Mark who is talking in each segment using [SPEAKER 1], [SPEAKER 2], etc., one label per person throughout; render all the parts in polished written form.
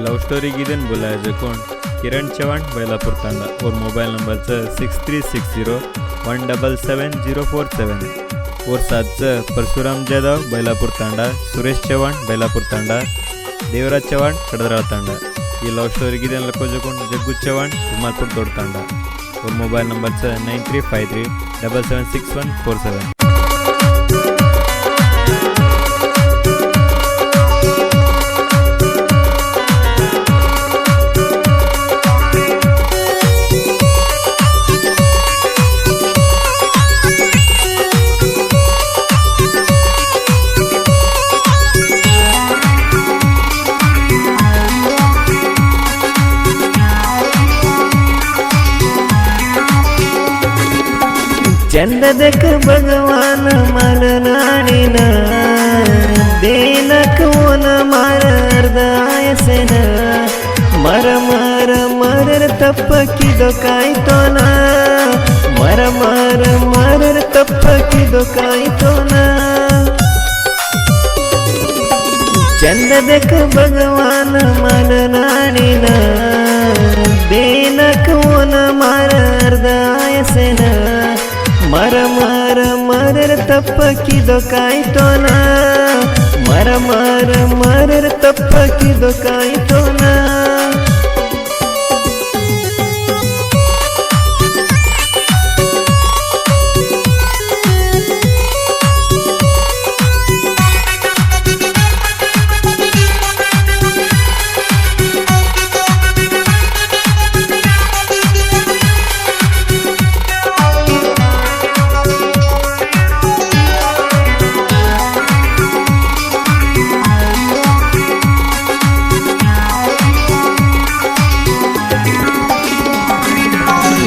[SPEAKER 1] Love story Gideon बोलायचं कोण किरण चव्हाण बैलापूर तांडा और मोबाइल नंबरचं 6360177047 और 7 परशुराम जाधव बैलापूर तांडा, सुरेश चव्हाण बैलापूर तांडा, देवराज चव्हाण कड़दराळ तांडा। ये लव स्टोरी गिदेन लकोजे कोण जग्गू चव्हाण उमालपूर तोड तांडा और मोबाइल नंबरचं 9353776147।
[SPEAKER 2] चंद देख भगवान मलनाडिन देनक ओन मारदायसेन मर मर मरर तप्पकिदो काಯ್ತೋನ मर मर मरर तप्पकिदो काಯ್ತೋನ चंद देख भगवान मलनाडिन देनक ओन मारदायसेन मर मर मरर तप्पकिदो काಯ್ತೋನ मर मर मरर तप्पकिदो काಯ್ತೋನ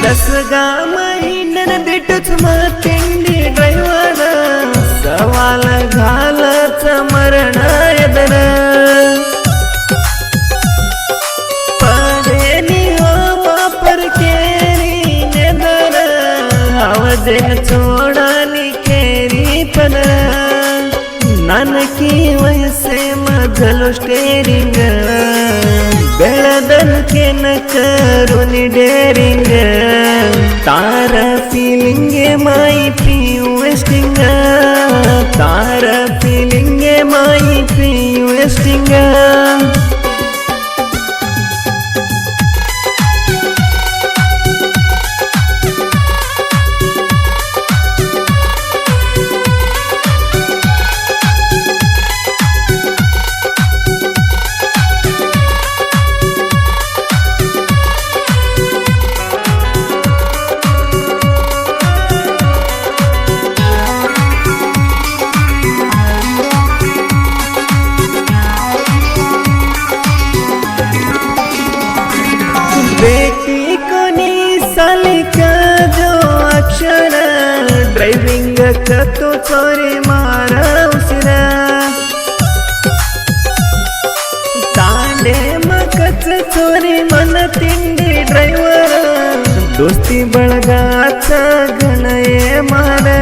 [SPEAKER 2] दसगा महिन्यान देटच मातेंडी ड्रायव्हर सवाल घालच मरण यदन पडेनी हो वापर केरी नेदर आवाजेन चोडानी केरी पन नानकी वयसे मजलो स्टेरिंग बेळदन केन करुनी डेरिंग तार फीलिंग माई पी वेस्टिंग तार फीलिंग माई पी वेस्टिंग बेटी कोनी सालिका जो अक्षर ड्राइविंग कतो चोरी मारा उसिरा तांडे मकच चोरी मन तिंडी ड्राइवर दोस्ती बळगाचा गणये मारा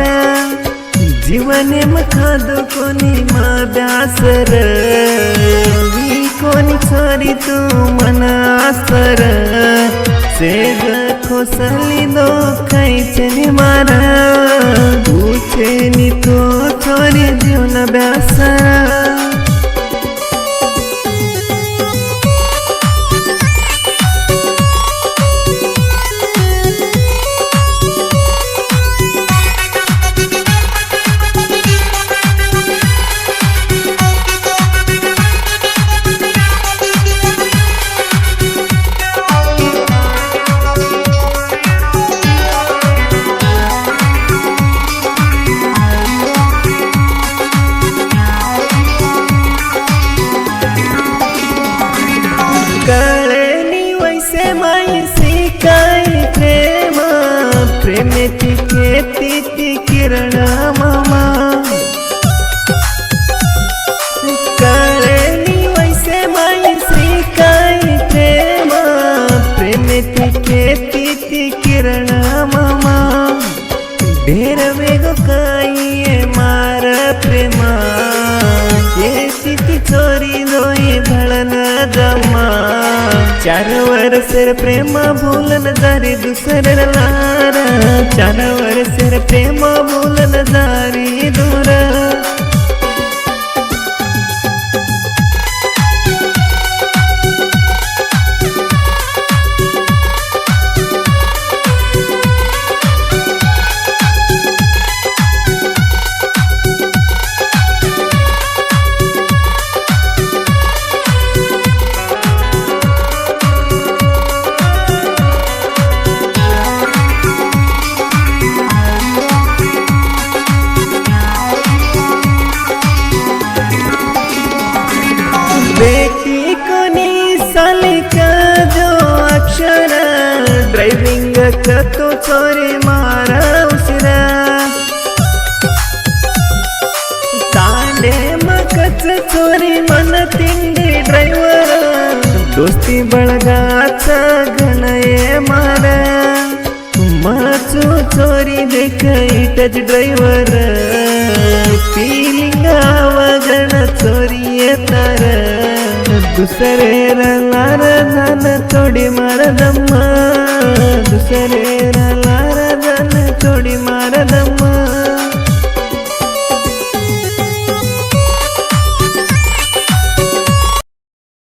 [SPEAKER 2] जीवने मखादो कोनी मा ब्यासर कोनी चोरी तू मन आसर सेग खोसली दो खायचेनी मारा पूछेनी तो चोरी जीवन ब्यासरा कळेनी वैसे माई सिकाई प्रेम प्रेमेची खेती किरण मामा कळेनी वैसे माई सिकाई प्रेम प्रेमेची खेती किरण मामा ढेर वेगो काई मार प्रेमा ये स्थिती चोरी दोई भळन जमा चार वर्षर प्रेम भूलन जारी दुसर लारा 4 वर्षर प्रेम भूलन जारी दूर बेटी कोनी साली का जो अक्षर ड्राइविंग का तो चोरी मारा उसरा तांडे मकच चोरी मन तिंडी ड्राइवर दोस्ती बळगाचा गणये मारा माचो चोरी देख इटच ड्राइवर फीलिंग आवागण चोरी येतार दुसरे लार जान थोडी मारदम्मा दुसरे लार